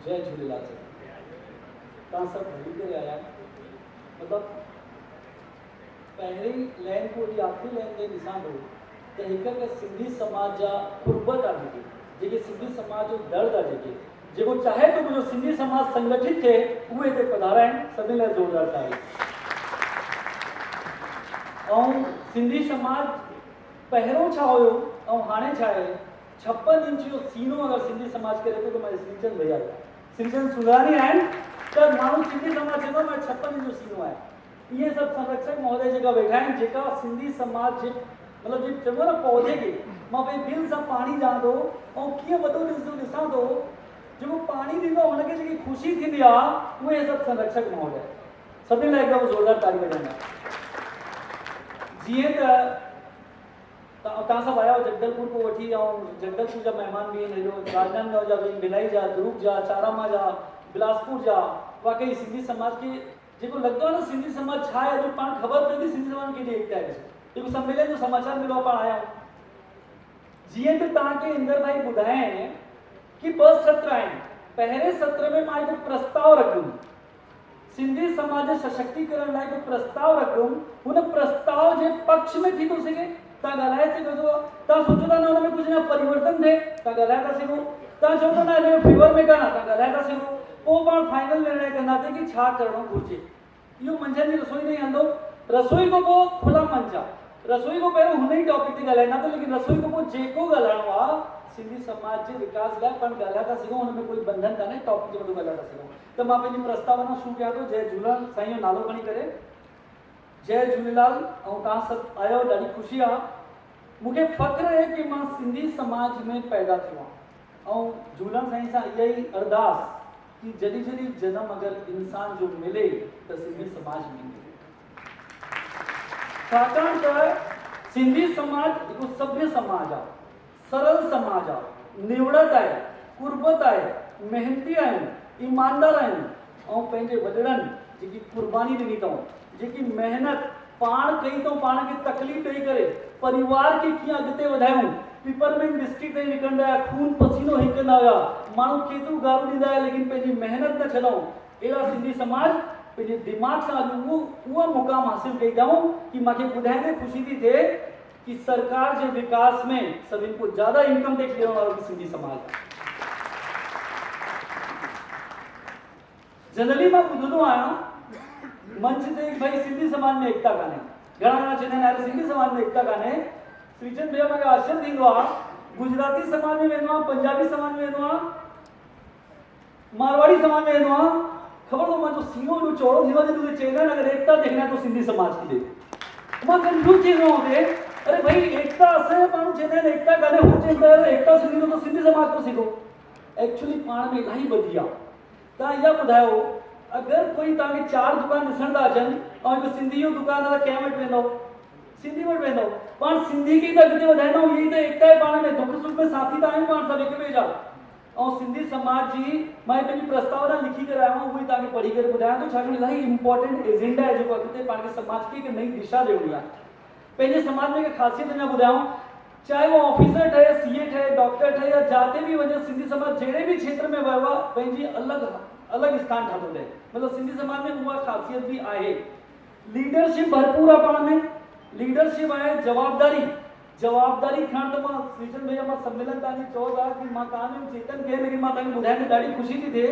जय झूलेलाल। तव्हां सभु हली करे आया मतिलबु पहिरीं लाइन को वठी आख़िरी लाइन ते ॾिसां थो त हिकु सिंधी समाज जा कुर्बत आहे जेके सिंधी समाज जो दर्द आहे जेको चाहे तो मुंहिंजो सिंधी समाज संगठित थिए उहे हिते पधारा आहिनि। सभिनी लाइ ज़ोरदार ताड़ी। ऐं सिंधी समाज पहिरियों छा हुयो ऐं हाणे छा आहे, 56 इंच जो सीनो अगरि सिंधी समाज करे थो त मां श्रीचंद भैया श्रीचंद सुंदरानी आहिनि त माण्हू सिंधी समाज चवंदो मां 56 इंच जो सीनो आहे। इहे सभु संरक्षक महोदय जेका वेठा आहिनि जेका सिंधी समाज जे मतिलबु जे चइबो न पौधे खे मां भई दिलि सां पाणी ॾियां थो ऐं कीअं वॾो ॾिसां थो, जेको पाणी ॾींदो आहे हुनखे जेकी ख़ुशी थींदी आहे उहे सभु संरक्षक महोदय। सभिनी लाइ हिकु ज़ोरदार ताड़ी वॼाईंदा। जीअं त तव्हां सभु आया हो जगदलपुर को वठी, ऐं जगदलपुर जा महिमान बि आहिनि, हेॾो राजनांदगांव जा बि, भिलाई जा, दुर्ग जा, चारामा जा, बिलासपुर जा। वाकई सिंधी समाज खे जेको लॻंदो आहे न सिंधी समाज छा आहे, अॼु पाण ख़बर पवंदी सिंधी समाज केॾी एकता आहे। जेको सम्मेलन जो समाचार मिलियो पाण आया आहियूं। जीअं त तव्हांखे इंदर भाई ॿुधाए कि 2 सत्र आहिनि। पहिरें सत्र में मां हिकु प्रस्ताव रखुमि, सिंधी समाज जे सशक्तिकरण लाइ हिकु प्रस्ताव रखुमि। हुन प्रस्ताव जे पक्ष में थी थो सघे तव्हां ॻाल्हाए सघो था, तव्हां सोचो था न हुन में कुझु न परिवर्तन थिए तव्हां ॻाल्हाए था सघो, तव्हां चओ था न हिन में फेवर में कान तव्हां ॻाल्हाए था सघो। पोइ पाण फाइनल निर्णय कंदासीं कि छा करणो घुरिजे। इहो मंझंदि जी रसोई नहीं हलंदो। रसोई खां पोइ खुला मंच आहे। रसोई खां पहिरियों हुन ई टॉपिक ते ॻाल्हाईंदा, लेकिन रसोई खां पोइ जेको ॻाल्हाइणो आहे सिंधी समाज जे विकास लाइ पाण ॻाल्हाए था सघूं। हुन में कोई बंधन कान्हे, टॉपिक जे मथां ॻाल्हाए था सघूं। त मां पंहिंजी प्रस्तावना शुरू कयां थो। जय झूलेलाल। साईं जो नालो खणी करे जय झूलेलाल। ऐं तव्हां सभु आयो, ॾाढी ख़ुशी आहे। मूंखे फ़ख्रु आहे कि मां सिंधी समाज में पैदा थियो आहियां ऐं झूलण साईं सां इहा ई अरदास कि जॾहिं जॾहिं जनम अगरि इंसान जो मिले त सिंधी समाज में मिले। छाकाणि त सिंधी समाज हिकु सभ्य समाज आहे, सरल समाज आहे, निवड़त आहे, कुर्बत आहे, मेहनती आहिनि, ईमानदार आहिनि ऐं पंहिंजे वॾड़नि जेकी कुर्बानी ॾिनी अथऊं, जेकी मेहनत पाण कई अथऊं, पाण खे तकलीफ़ ॾेई करे परिवार खे कीअं अॻिते वधायूं। पिपरमेंट डिस्ट्रिक्ट ताईं विकिणंदा हुआ, खून पसीनो हिकंदा हुआ, माण्हू केतिरो गारो ॾींदा हुआ लेकिन पंहिंजी मेहनत न छॾऊं। अहिड़ा सिंधी समाज पंहिंजे दिमाग़ सां उहा मुक़ाम हासिल कई अथऊं कि मूंखे ॿुधाइण ख़ुशी थी थिए कि सरकार जे विकास में सभिनि को ज़्यादा इनकम टैक्स ॾियण वारो बि सिंधी समाज आहे। जनरली मां ॿुधंदो आहियां मंच ते भाई सिंधी समाज में एकता कान्हे। घणा चवंदा आहिनि यार सिंधी समाज में एकता कान्हे। श्रीचंद भैया मूंखे आश्चर्य थींदो आहे, गुजराती समाज में वेंदो आहे, पंजाबी समाज में वेंदो आहे, मारवाड़ी समाज में वेंदो आहे, ख़बर अथव मुंहिंजो सीनो एॾो चौड़ो थींदो आहे जॾहिं चवंदा आहिनि अगरि एकता देखना है तो सिंधी समाज की देखो। मां कंफ्यूज थी वेंदो आहियां हुते, अरे भाई एकता असांजा माण्हू चवंदा आहिनि एकता कान्हे, हू चवंदा आहिनि एकता सिंधी तो सिंधी समाज तो सिखो। एक्चुअली पाण में इलाही ॿधी आहे। तव्हां इहा ॿुधायो, अगरि कोई तव्हांखे 4 दुकान ॾिसण था अचनि ऐं हिकु सिंधी जो दुकान आहे त कंहिं वटि वेंदो? सिंधी वटि वेंदो। पाण सिंधी खे त अॻिते वधाईंदा आहियूं, इहा त एकता आहे पाण में, दुख सुख में साथी त आहियूं पाण सभु हिक ॿिए जा। ऐं सिंधी समाज जी मां पंहिंजी प्रस्तावना लिखी करे आयो आहियां, उहे तव्हांखे पढ़ी करे ॿुधायां थो, छाकाणि इलाही इंपॉर्टेंट एजेंडा आहे जेको अॻिते पाण खे समाज खे हिकु नई दिशा ॾियणी आहे। पंहिंजे समाज में हिकु ख़ासियत अञा ॿुधायूं, चाहे वो ऑफिसर ठहे, सीए ठहे, डॉक्टर ठहे या जाते बि वञे, सिंधी समाज जहिड़े बि क्षेत्र में वियो आहे पंहिंजी अलॻि स्थान ठातो अथई। मतिलबु सिंधी समाज में उहा ख़ासियत बि आहे। लीडरशिप भरपूर आहे पाण में, लीडरशिप आहे, जवाबदारी खणण। त मां श्रीचंद भैया मां सम्मेलन तव्हांजी चओ था कि मां तव्हांजो चेतन कयो, लेकिन मां तव्हांखे ॿुधाइण में ॾाढी ख़ुशी थी थिए।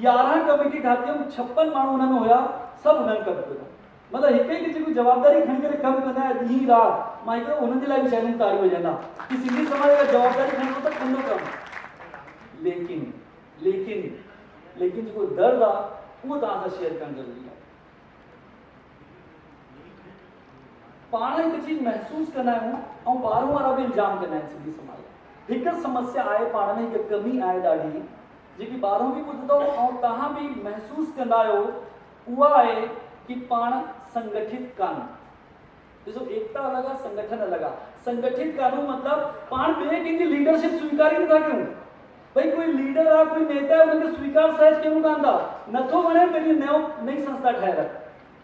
11 कमेटी ठाती, 56 माण्हू हुन में हुया, सभु हुननि कमु कयो। मतिलबु हिकु हिकु जेको जवाबदारी खणी करे कमु कंदा आहिनि ॾींहुं राति। मां हिकिड़ो हुननि जे लाइ बि चवंदुमि ताड़ी वॼाईंदा कि सिंधी समाज अगरि जवाबदारी खणंदो त कंदो कमु। लेकिन जेको दर्द आहे उहो तव्हां सां शेयर करणु ज़रूरी आहे। पाण हिकु चीज़ महसूस कंदा आहियूं ऐं ॿाहिरों वारा बि इल्ज़ाम कंदा आहिनि सिंधी समाज। हिकु समस्या आहे पाण में, हिकु कमी आहे ॾाढी, जेकी ॿाहिरों बि ॿुधंदो ऐं तव्हां बि महसूस कंदा आहियो, उहा आहे कि पाण संगठित कान। ॾिसो, एकता अलॻि आहे, संगठन अलॻि आहे। संगठित कानूं मतिलबु पाण ॿिए कंहिंजी लीडरशिप स्वीकार ई नथा कयूं। भाई कोई लीडर आहे, कोई नेता आहे, हुनखे स्वीकार सहज कयूं कान था। नथो वणे पंहिंजी नई संस्था ठाहे रख।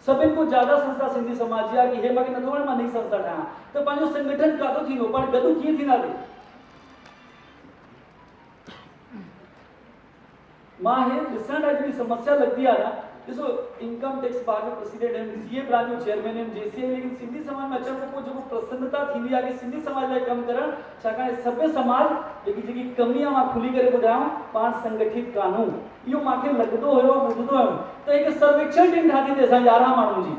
सभिनि को ज़्यादा संस्था सिंधी समाज जी आहे कि हे मूंखे नथो वणे मां नई संस्था ठाहियां, त पंहिंजो संगठन काथो थींदो, पाण गॾु कीअं थींदासीं? मां है ॾिसण लाइ जी समस्या लगती है ना। ॾिसो इनकम टैक्स बार में प्रेसिडेंट आहिनि, सीए ब्रांच जो चेयरमैन आहिनि, जेसीआई, लेकिन सिंधी समाज में अचण खां पोइ जेको प्रसन्नता थींदी आहे कि सिंधी समाज लाइ कमु करणु, छाकाणि सभ्य समाज जेकी कमी आहे मां खुली करे ॿुधायांव, पाण संगठित कान्हूं। इहो मूंखे लॻंदो हुयो, ॿुधंदो हुयुमि त हिकु सर्वेक्षण टीम ठाही अथई असां 11 माण्हुनि जी।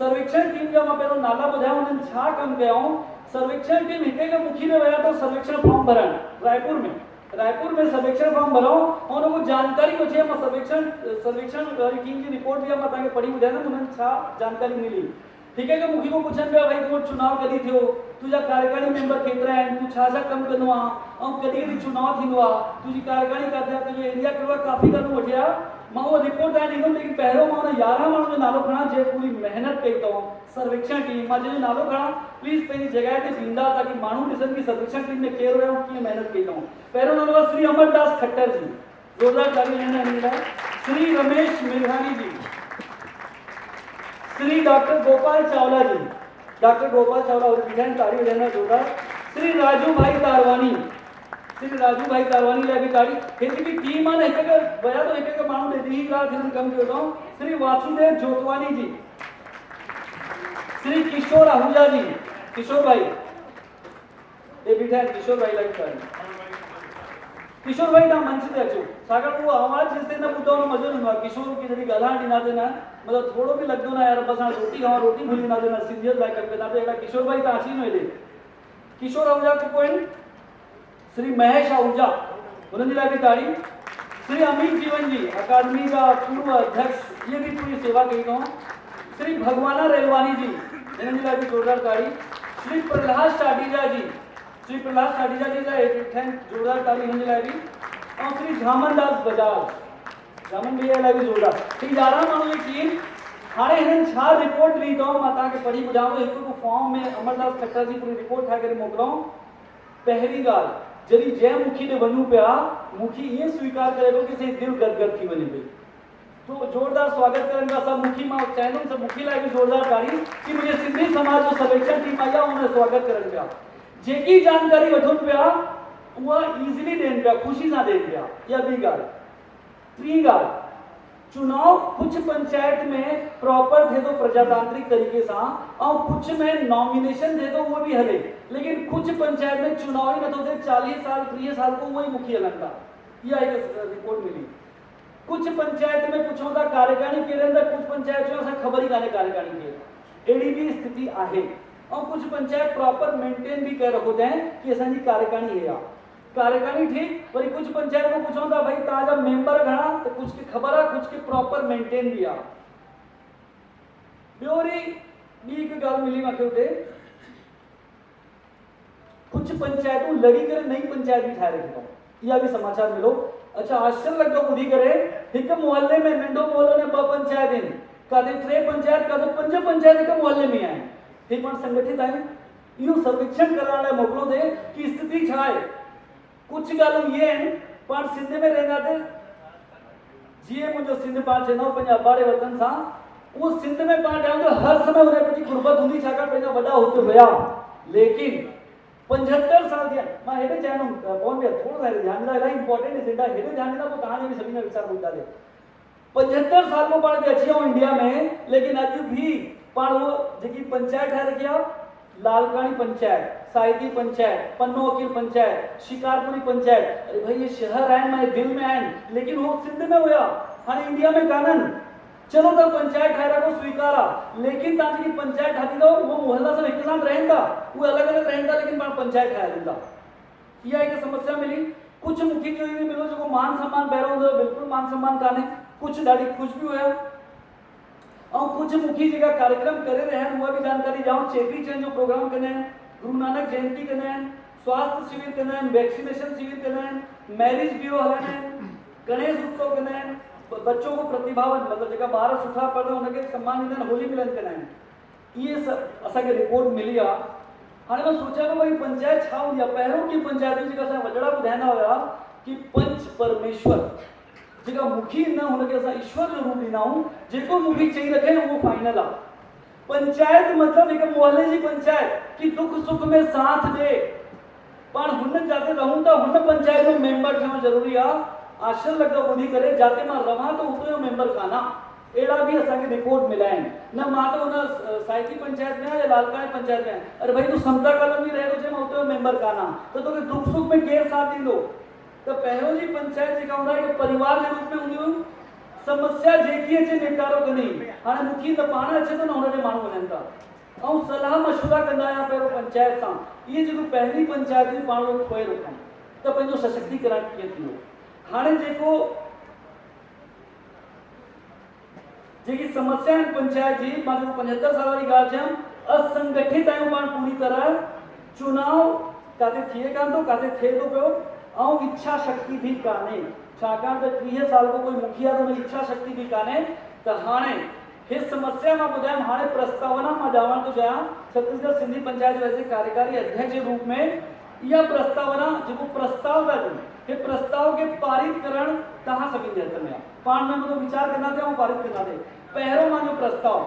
सर्वेक्षण टीम जा मां पहिरियों नाला ॿुधायांव, हुननि छा कमु कयऊं। सर्वेक्षण टीम हिकु मुखी में विया अथव सर्वेक्षण फॉर्म भरण रायपुर में सर्वेक्षण फॉर्म भरो और उनको जानकारी वठी मां सर्वेक्षण टीम की रिपोर्ट भी मां तव्हांखे पढ़ी ॿुधाईंदुमि हुननि छा जानकारी मिली। ठीक है कि मूंखे को पुछनि पिया भाई तूं चुनाव कॾहिं थियो, तुंहिंजा कार्यकारी मेंबर केतिरा आहिनि, तूं छा कमु कंदो आहे, ऐं कॾहिं चुनाव थींदो आहे, तुंहिंजी कार्यकारी किथे आहे, तुंहिंजो एरिया कहिड़ो आहे, काफ़ी ॻाल्हियूं वठी आया। मां उहो रिपोर्ट तव्हां ॾींदुमि, लेकिन पहिरियों मां हुन 11 माण्हुनि जो नालो खणा जे पूरी महिनत कई अथऊं सर्वेक्षण टीम। मां जंहिंजो नालो खणा प्लीज़ पंहिंजी जॻह ते बीहंदा ताकि माण्हू ॾिसनि कि सर्वेक्षण टीम में केरु हुयो, कीअं महिनत कई अथऊं। पहिरियों नालो आहे श्री अमरदास खट्टर जी, जोरदार ताली ॾियण। श्री रमेश मेघानी जी, श्री डॉक्टर गोपाल चावला जी, डॉक्टर गोपाल चावला और विज्ञान तारीख देना जोरदार। श्री राजू भाई तारवानी, श्री राजू भाई तारवानी लाइ बि तारीख। हिन की टीम आहे न, हिकु वया तो हिकु माण्हू ॾे ॾींहुं राति हिननि कमु कयो अथऊं। श्री वासुदेव जोतवानी जी, श्री किशोर आहूजा जी, किशोर भाई ये बीठा है, किशोर भाई लाइ तारीख। किशोर भाई तव्हां मंच ते अचो, छाकाणि उहो आवाज़ जेसिताईं न ॿुधो न मज़ो न ईंदो आहे। किशोर खे जॾहिं ॻाल्हाइण ॾींदासीं न, मतिलबु थोरो बि लॻंदो न यार बसि हाणे रोटी खावां, रोटी भुली वेंदासीं न, सिंधियत लाइ कमु कंदासीं। अहिड़ा किशोर भाई तव्हां अची वञो हेॾे। किशोर आहूजा खां पोइ श्री महेश आहूजा, हुननि जे लाइ बि तारीफ़। श्री अमित जीवन जी, अकादमी जा पूर्व अध्यक्ष, ये भी पूरी सेवा कई अथऊं। श्री भगवाना रेलवानी जी, हिननि जे लाइ बि जोरदार तारीफ़। श्री प्रहलाद शाडीजा जी, श्री प्रहलाद शाडीजा जी लाइ जोरदार तारीफ़ हिननि जे लाइ बि। और श्री झामनदास बजाज, झामन भैया लाइ बि जोरदार। ही 11 माण्हू जी टीम। हाणे हिननि छा रिपोर्ट ॾिनी अथऊं मां तव्हांखे पढ़ी ॿुधायां थो। हिकु फॉर्म में अमरदास खट्टर जी पूरी रिपोर्ट ठाहे करे मोकिलियऊं। पहिरीं ॻाल्हि, जॾहिं जंहिं मुखी ॾे वञूं पिया, मुखी ईअं स्वीकार करे थो कि असांजी दिलि गदगद थी वञे पई। तो जोरदार स्वागत करनि पिया सभु मुखी। मां चाहींदुमि सभु मुखी लाइ बि जोरदार तारीफ़ कि मुंहिंजे सिंधी समाज जो सर्वेक्षण टीम आई आहे, हुन जो स्वागत करनि पिया। जेकी जानकारी वठनि पिया उहा ईज़िली ॾियनि पिया, ख़ुशी सां ॾियनि पिया। इहा ॿी ॻाल्हि। टी ॻाल्हि, चुनाव कुछ पंचायत में प्रॉपर थे तो प्रजातांत्रिक तरीके से और कुछ में नॉमिनेशन थे तो वो भी हले, लेकिन कुछ पंचायत में चुनाव ही न तो थे 40 साल 30 साल को वही मुखिया लगता। यह एक रिपोर्ट मिली। कुछ पंचायत में कुछ होता कार्यकारिणी के अंदर, कुछ पंचायत में खबर ही काने कार्यकारिणी के एडी भी स्थिति आहे। और कुछ पंचायत प्रॉपर मेंटेन भी कर रखते हैं कि असांजी कार्यकारिणी है, कार्यकारिणी ठीक, पर कुछ पंचायत में कुछ होता भाई ताजा मेंबर घणा तो कुछ की खबर है, कुछ की प्रॉपर मेंटेन भी आ। ब्योरी बी एक गाल मिली मूंखे उते, कुछ पंचायतों लड़ी करे नई पंचायत भी ठाहे रखी अथऊं। इहा भी समाचार मिलो। अच्छा आश्चर्य लगदो ॿुधी करे, हिक मोहल्ले में नंढो मोहल्लो ने 2 पंचायत आहिनि, काथे 3 पंचायत, काथे 5 पंचायत हिक मोहल्ले में आहिनि। हे पाण संगठित आहिनि। इहो सर्वेक्षण करण लाइ मोकिलियो थे कि स्थिति छा आहे। कुछ ॻाल्हियूं ये आहिनि, पाण सिंध में रहंदासीं, जीअं मुंहिंजो सिंध पाण चवंदो पंहिंजे अबाड़े वतन सां, उहो सिंध में पाण ॼाणंदो हर समय हुन पंहिंजी गुरबत हूंदी, छाकाणि पंहिंजा वॾा हुते हुया। लेकिन 75 साल थिया, मां हेॾे चवंदुमि पवन भैया थोरो सा ध्यानु ॾींदा, इलाही इंपॉर्टेंट एजेंडा, हेॾे ध्यानु ॾींदा पोइ तव्हांजे बि सभी में वीचार ॿुधांदे। 75 साल में पाण अची विया इंडिया में, लेकिन अॼु भी पाण वो जेकी पंचायत ठाहे रखी आहे, लालकानी पंचायत, साइदी पंचायत, पन्नो वकील पंचायत, शिकारपुरी पंचायत, अरे भाई ये शहर आहिनि, मां दिल में आहिनि, लेकिन वो सिंध में हुया, हाणे इंडिया में काननि। चलो त पंचायत ठाहे रखो स्वीकार आहे, लेकिन तव्हां जेकी पंचायत ठाही अथव उहो मोहल्ला सभु हिक साथ रहनि था, उहे अलॻि अलॻि रहनि था, लेकिन पाण पंचायत ठाहे ॾींदा। इहा हिकु समस्या मिली। कुझु मुखी जो इहो मिलो जेको मान सम्मान पहिरियों हूंदो हुयो, बिल्कुलु मान सम्मान कान्हे, कुझु ॾाढी ख़ुशि बि हुया। और कुछ मुखी जेका कार्यक्रम करे रहे हैं वो भी जानकारी ॾियां। चेटी चंड जो प्रोग्राम कंदा आहिनि, गुरु नानक जयंती कंदा आहिनि, स्वास्थ्य शिविर कंदा आहिनि, वैक्सीनेशन शिविर कंदा आहिनि, मैरिज ब्यूरो हलाईंदा आहिनि, गणेश उत्सव कंदा आहिनि, बच्चों को प्रतिभावन मतलब जेका ॿार सुठा पढ़ंदा उनखे सम्मान ॾींदा आहिनि, होली मिलन कंदा आहिनि। इहे सभु असांखे रिपोर्ट मिली आहे। हाणे मां सोचियां थो भई पंचायत छा हूंदी आहे। पहिरियों की पंचायतूं जेका असां वॾड़ा ॿुधाईंदा हुया कि पंच परमेश्वर, जेका मुखी न हुनखे असां ईश्वर जो रूप ॾींदा आहियूं, जेको मुखी चई रखे उहो फाइनल आहे। पंचायत मतिलबु हिकु मोहल्ले जी पंचायत कि दुख सुख में साथ ॾे। पाण हुन जाते रहूं था, हुन पंचायत में मेंबर थियणु ज़रूरी आहे। आश्चर्य लगता ॿुधी करे, जाते मां रवां तो हुते जो मेंबर काना। एड़ा भी असांखे रिपोर्ट मिला आहिनि। न मां तो हुन साइकी पंचायत में या लालकाणे पंचायत में, अरे भाई तू समता कॉलोनी में रहे थो, मां हुते जो मेंबर काना, तो तोखे दुख सुख में केरु साथ ॾींदो? त पहिरियों जी पंचायत जेका हूंदा हिकु परिवार जे रूप में हूंदी हुयूं, समस्या जेकी अचे निपटारो कंदी। हाणे मुखी त पाण अचे थो न, हुन ॾे माण्हू वञनि था ऐं सलाह मशवरा कंदा आहियां पहिरियों पंचायत सां। इहे जेको पहिरीं पंचायत हुई पाण उहो खोए रखूं त पंहिंजो सशक्तिकरण कीअं थींदो। हाणे जेको जेकी समस्या आहिनि पंचायत जी, मां जेको 75 साल वारी ॻाल्हि चयमि, असंगठित आहियूं पाण पूरी तरह। चुनाव किथे थिए कान थो, किथे थिए थो पियो, ऐं इच्छा शक्ति भी कान्हे, छाकाणि त 30 साल को कोई मुखिया तो हुन इच्छा शक्ति भी कान्हे। त हाणे हे समस्या मां ॿुधायमि। हाणे प्रस्तावना मां ॼाणण थो चाहियां, छत्तीसगढ़ सिंधी पंचायत वैसे कार्यकारी अध्यक्ष जे रूप में इहा प्रस्तावना जेको प्रस्ताव था ॾियूं, हे प्रस्ताव के पारित करण तव्हां सभिनी जे हथ में आहे। पाण में मतलब विचार कंदा थे ऐं पारित कंदा थे। पहिरों मां जो प्रस्ताव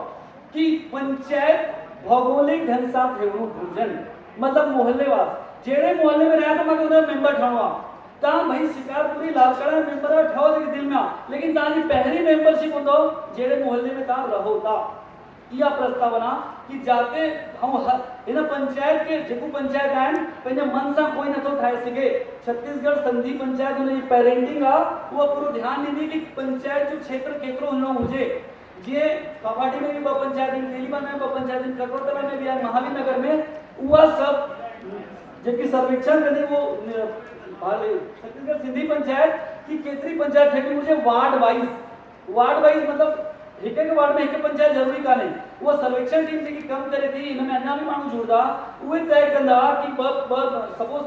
कि पंचायत भौगोलिक ढंग सां थियणो घुरिजनि, मतलब मोहल्लेवार जहिड़े मोहल्ले में रहिया त मूंखे हुनजो मेंबर ठहिणो आहे। तव्हां भाई शिकारपुरी लालकाणा मेंबर ठहो जेके दिलि में आहे, लेकिन तव्हांजी पहिरीं मेंबरशिप हूंदो जहिड़े मोहल्ले में तव्हां रहो था। इहा प्रस्तावना कि जाते हिन पंचायत के जेको पंचायत आहिनि पंहिंजे मन सां कोई नथो ठाहे सघे। छत्तीसगढ़ संधी पंचायत हुनजी पेरेंटिंग आहे, उहा पूरो ध्यानु ॾींदी कि पंचायत जो क्षेत्र केतिरो हुजणो हुजे। जीअं कापाटी में भी 2 पंचायत आहिनि, तेलीबान में 2 पंचायत आहिनि, कटोतरा में भी आहे, महावीर नगर में, उहा सभु जेकी सर्वेक्षण कंदी वो छत्तीसगढ़ सिंधी पंचायत की केतिरी पंचायत ठही हुजे वार्ड वाइज मतलब हिकु वार्ड में हिकु पंचायत ज़रूरी कान्हे। उहा सर्वेक्षण टीम जेकी कमु करे थी, हिन में अञा भी माण्हू जुड़ंदा, उहे तय कंदा कि सपोज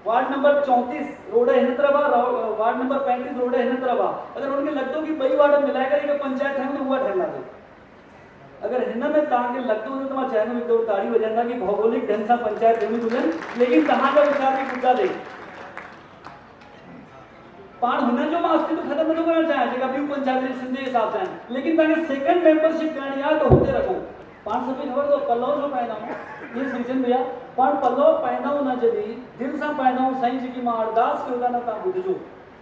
वार्ड नंबर 34 रोड हिन तरफ आहे, वार्ड नंबर 35 रोड हिन तरफ आहे। अगर उनखे लगदो कि 2 वार्ड मिलाए करे हिकु पंचायत ठाहियूं त उहा ठहंदासीं। अगर हिन में तव्हांखे लगदो हुजे त मां चवंदुमि हिकु ताड़ी वॼाईंदा कि भौगोलिक ढंग सां पंचायत थियणी घुरिजनि, लेकिन तव्हांजा वीचार बि ॿुधा ॾे। पाण हुननि जो मां अस्तित्व ख़त्म नथो करणु चाहियां जेका ॿियूं पंचायत सिंधी हिसाब सां आहिनि, लेकिन तव्हांखे सेकंड मेंबरशिप करणी आहे त हुते रखो। पाण सभिनी ख़बर अथव पल्लव छो पाईंदा आहियूं, ये सृजन भैया पाण पल्लव पाईंदा आहियूं न जॾहिं दिलि सां पाईंदा आहियूं। साईं जेकी मां अरदास कयो था न तव्हां ॿुधिजो,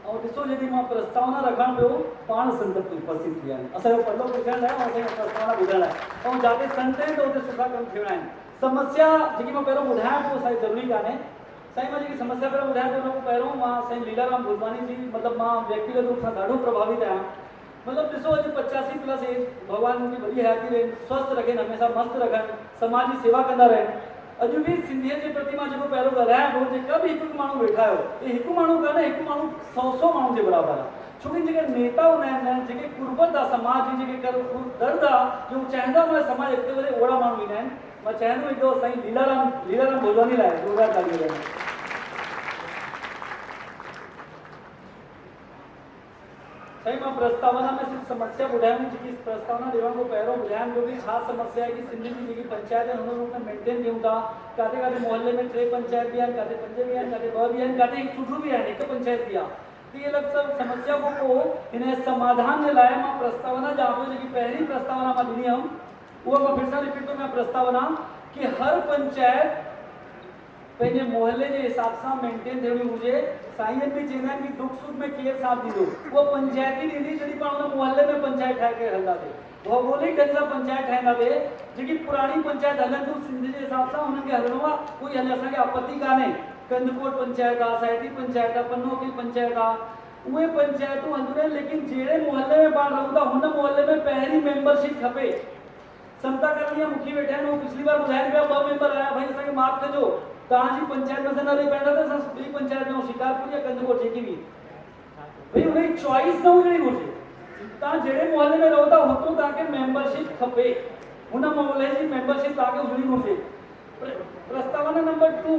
ऐं ॾिसो जॾहिं मां प्रस्तावना रखण पियो पाण संत उपस्थित थी विया आहिनि असांजो पल्लव पुछण लाइ, असांखे प्रस्तावना ॿुधण लाइ। ऐं जिते संत आहिनि त हुते सुठा कम थियणा आहिनि। समस्या जेकी मां पहिरियों ॿुधायां पियो साईं ज़रूरी कान्हे। साईं मां जेकी समस्या पहिरियों ॿुधायां पियो हुन खां पहिरियों मां साईं लीलाराम भुजवानी जी मतलब मां व्यक्तिगत रूप सां ॾाढो प्रभावित आहियां। मतलब ॾिसो अॼु 85+ एज, भगवान उनकी वॾी हयाती ॾियनि, स्वस्थ रखनि, हमेशा मस्त रखनि, समाज जी सेवा कंदा रहनि। अॼु भी सिंधियत जे प्रति मां जेको पहिरियों ॻाल्हायां पियो, जेका बि हिकु माण्हू वेठा आहियो, ये हिकु माण्हू कान्हे, हिकु माण्हू 100 माण्हू जे बराबरि आहे। छोकी जेके नेता हूंदा आहिनि, जेके कुर्बत आहे समाज जी, जेके दर्द आहे जो चाहींदा मां समाज अॻिते वधे, ओड़ा माण्हू ईंदा आहिनि। मां चाहींदुमि हिकु साईं लीलाराम भुजवानी लाइ जोरदार तालियूं ॾियनि। साईं मां प्रस्तावना में सिर्फ समस्या ॿुधायूं, जेकी प्रस्तावना ॾियण खां पहिरियों ॿुधाइण जो कि छा समस्या आहे कि सिंधी जी जेकी पंचायत आहिनि हुन में मेंटेन कयूं था। किथे किथे मोहल्ले में 3 पंचायत भी आहिनि, किथे 5 भी आहिनि, किथे 2 भी आहिनि, किथे सुठो भी आहिनि, हिकु पंचायत भी आहे। तो ये लग सब समस्या को हिन समाधान जे लाइ मां प्रस्तावना ॼाणो, जेकी पहिरीं प्रस्तावना मां ॾिनी हुअमि उहा मां फिर सां रिपीट थो कयां। प्रस्तावना कि हर पंचायत पंहिंजे मोहल्ले जे हिसाब सां मेंटेन थियणी हुजे। साईं भी चवंदा आहिनि कि दुख सुख में केरु साथ ॾींदो, उहा पंचायत ई ॾींदी जॾहिं पाण हुन मोहल्ले में पंचायत ठाहे करे हलंदासीं, भौगोलिक ढंग सां पंचायत ठाहींदासीं। जेकी पुराणी पंचायत हलनि थियूं सिंध जे हिसाब सां हुननि खे हलणो आहे, कोई हले, असांखे आपत्ति कान्हे। कंदकोट पंचायत आहे, साइटी पंचायत आहे, पन्नोकी पंचायत आहे, उहे पंचायतूं हलंदियूं आहिनि, लेकिन जहिड़े मोहल्ले में पाण रहूं था हुन मोहल्ले में पहिरीं मेंबरशिप खपे। समता कॉलोनी मुखी वेठा आहिनि, उहो पिछली बार ॿुधाइनि पिया 2 मेंबर आया, भाई असांखे माफ़ कजो, तव्हांजी पंचायत में न रही पाईंदा त असां ॿी पंचायत में शिकारपुर या कंदकोट जेकी बि, भाई हुनजी चॉइस न हुजणी घुरिजे। तव्हां जहिड़े मोहल्ले में रहो था हुतो तव्हांखे मेंबरशिप खपे, हुन मोहल्ले जी मेंबरशिप तव्हांखे हुजणी घुरिजे। प्रस्तावना नंबर 2,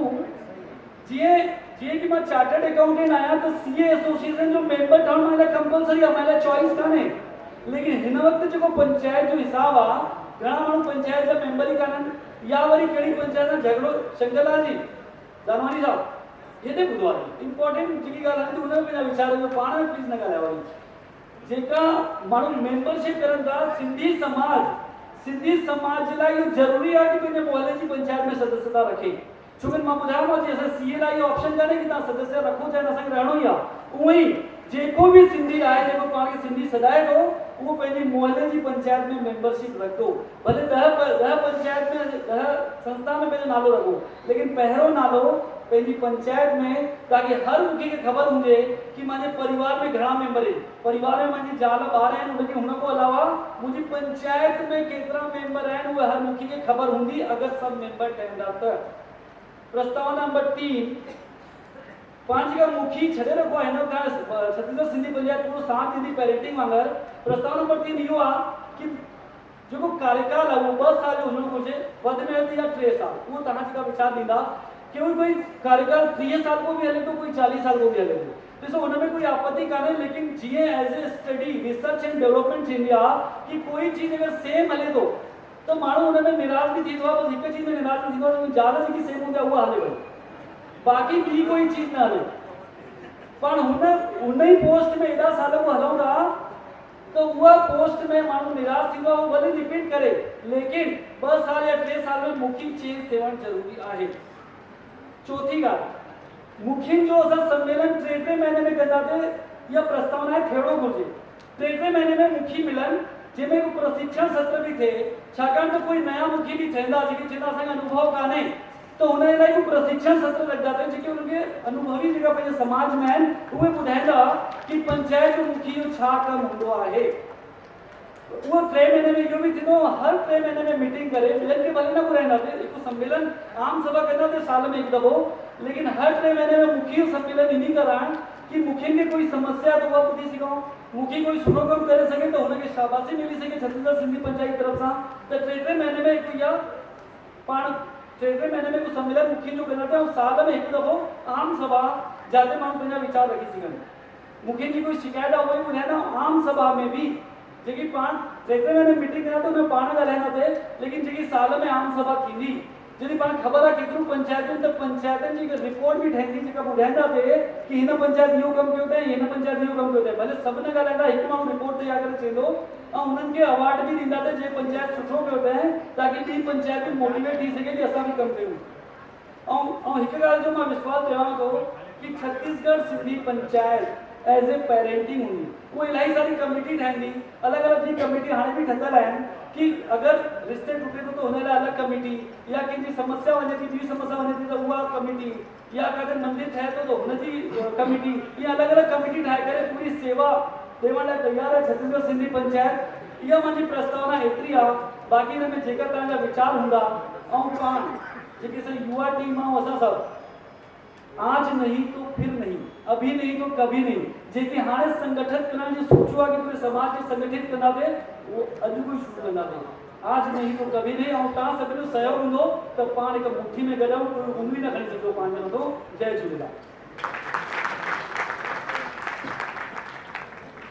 जीअं कि मां चार्टर्ड अकाउंटेंट आहियां त सीए एसोसिएशन जो मेंबर ठहणु महिल कंपलसरी आहे, महिल चॉइस कान्हे। लेकिन हिन वक़्तु जेको पंचायत जो हिसाब आहे, घणा माण्हू पंचायत जा मेंबर ई कान्हनि, या वरी कहिड़ी पंचायत सां झगड़ो, शंकरलाल जी दानवानी साहब हेॾे ॿुधो आहे, इंपॉर्टेंट जेकी ॻाल्हि आहे हुन में पंहिंजा वीचार हुयो, पाण में प्लीज़ न ॻाल्हायो वरी। जेका माण्हू मेंबरशिप करनि था, सिंधी समाज जे लाइ इहो ज़रूरी आहे कि पंहिंजे मोहल्ले जी पंचायत में सदस्यता रखे। छोकी मां ॿुधायोमांव जी असां सीए लाइ इहो ऑप्शन कान्हे कि तव्हां सदस्य रखो चाहे असांखे रहणो ई आहे। उहो ई जेको भी सिंधी आहे जेको पाण खे सिंधी सदाए थो उहो पंहिंजी मोहल्ले जी पंचायत में मेंबरशिप रखो, भले 10 पंचायत में 10 संस्था में पंहिंजो नालो रखो, लेकिन पहिरों नालो पंहिंजी पंचायत में, ताकि हर मुखी खे ख़बर हुजे कि मुंहिंजे परिवार में घणा मेंबर आहिनि, परिवार में मुंहिंजी ज़ाल ॿार आहिनि, उनखे हुन खां अलावा मुंहिंजी पंचायत में केतिरा मेंबर आहिनि उहे हर मुखी खे ख़बर हूंदी अगरि सभु मेंबर ठहंदा त। प्रस्ताव नंबर 3, पांच का मुखी छॾे रखो आहे, हिन खां छत्तीसगढ़ सिंधी पंचायत पूरो साथ ॾींदी पेरेंटिंग वांगुरु। प्रस्ताव नंबर 3 इहो आहे कि जेको कार्यकाल आहे उहो 2 साल जो हुजणो घुरिजे, वधि में वधि या 3 साल, उहो तव्हां जेका वीचार ॾींदा। कोई कार्यकाल 30 साल को भी हले तो, कोई 40 साल को भी हले तो, ॾिसो हुनमें कोई आपत्ति कान्हे, लेकिन जीअं as a study research and development थींदी आहे कि कोई चीज़ अगरि सेम हले थो त माण्हू हुनमें निराश बि थींदो आहे, बसि हिकु चीज़ में निराश बि थींदो आहे, ज़ाल जेकी सेम हूंदी आहे उहा हले वई, बाक़ी ॿी कोई चीज़ न हले। पर उन ही पोस्ट में एॾा साल को हलूं था तो उहा पोस्ट में माण्हू निराश थींदो आहे, भले रिपीट करे, लेकिन 2 साल या 3 साल में मुखी चेंज थियणु ज़रूरी आहे। चौथी ॻाल्हि, मुखियुनि जो असां सम्मेलन 3 महीने में कंदासीं, इहा प्रस्तावना आहे थियणो घुरिजे। 3 महीने में मुखी मिलनि जंहिंमें को प्रशिक्षण सत्र भी थे, छाकाणि त कोई नया मुखी भी ठहंदा जेके चवंदा असांखे अनुभव कान्हे, तो हुन जे लाइ प्रशिक्षण सत्र रखंदा जेके उनखे अनुभवी जेका पंहिंजे समाज में आहिनि उहे ॿुधाईंदा कि पंचायत जो मुखी जो छा कमु हूंदो आहे। वो 3 महीने में इहो भी थींदो, हर 3 महीने में मीटिंग करे, ॿियनि खे भले न घुराईंदासीं, हिकु सम्मेलन आम सभा कंदासीं साल में हिकु दफ़ो, लेकिन हर 3 महीने में मुखी जो सम्मेलन इन्हीं कराइण कि मुखियुनि खे कोई समस्या तो उहा ॿुधी सघूं, मुखी कोई सुठो कमु करे सघे तो हुनखे शाबाशी मिली सघे छत्तीसगढ़ सिंधी पंचायत तरफ़ सां। त 3 महीने में हिकु इहा पाण 3 महीने में को सम्मेलन मुखियुनि जो कंदासीं ऐं साल में हिकु दफ़ो आम सभा जिते माण्हू पंहिंजा वीचार रखी सघनि। मुखियुनि जी कोई शिकायत आहे उहा बि ॿुधाईंदा, आम सभा में भी जेकी पाण 3 महीने मीटिंग कंदा त हुन पाण ॻाल्हाईंदासीं, लेकिन जेकी साल में आम सभा थींदी जॾहिं पाण ख़बर आहे केतिरियूं पंचायतुनि त पंचायतनि जी हिकु रिपोर्ट भी ठहंदी जेका ॿुधाईंदासीं कि हिन पंचायत इहो कमु कयो अथई, हिन पंचायत इहो कमु कयो अथई, भले सभु न ॻाल्हाईंदा, हिकु माण्हू रिपोर्ट तयार करे चवंदो ऐं हुननि खे अवार्ड भी ॾींदासीं जे पंचायत सुठो कयो अथई, ताकि ॿी पंचायतूं मोटिवेट थी सघे कि असां भी कमु कयूं। ऐं हिकु ॻाल्हि जो मां विश्वास ॾियां थो कि Chhattisgarh Sindhi panchayat as a parenting हुंदी, वो इलाही सारी कमेटी ठहंदी, अलॻि अलॻि जी कमेटी हाणे भी ठहियल आहिनि कि अगरि रिश्ते टुटे थो त हुन लाइ अलॻि कमेटी, या कंहिंजी समस्या वञे थी ॿी समस्या वञे थी त उहा कमेटी, या अगरि मंदिर ठहे थो त हुनजी कमेटी, इहा अलॻि अलॻि कमेटी ठाहे करे पूरी सेवा ॾियण लाइ तयार आहे छत्तीसगढ़ सिंधी पंचायत। इहा मुंहिंजी प्रस्तावना एतिरी आहे, बाक़ी हिन में जेका तव्हांजा वीचार हूंदा ऐं पाण जेके असां युवा टीम ऐं असां सभु आज नहीं तो फिर नहीं, अभी नहीं तो कभी नहीं, जेके हाणे संगठित करण जी सोचो आहे कि पूरे समाज खे संगठित कंदासीं, वो अॼु कोई शुरू कंदासीं, आज नहीं तो कभी नहीं। ऐं तव्हां सभिनी जो सहयोग हूंदो त पाण हिकु मुट्ठी में गॾूं, कोई उंगली न खणी सघंदो पंहिंजे मथां। जय झूलेलाल।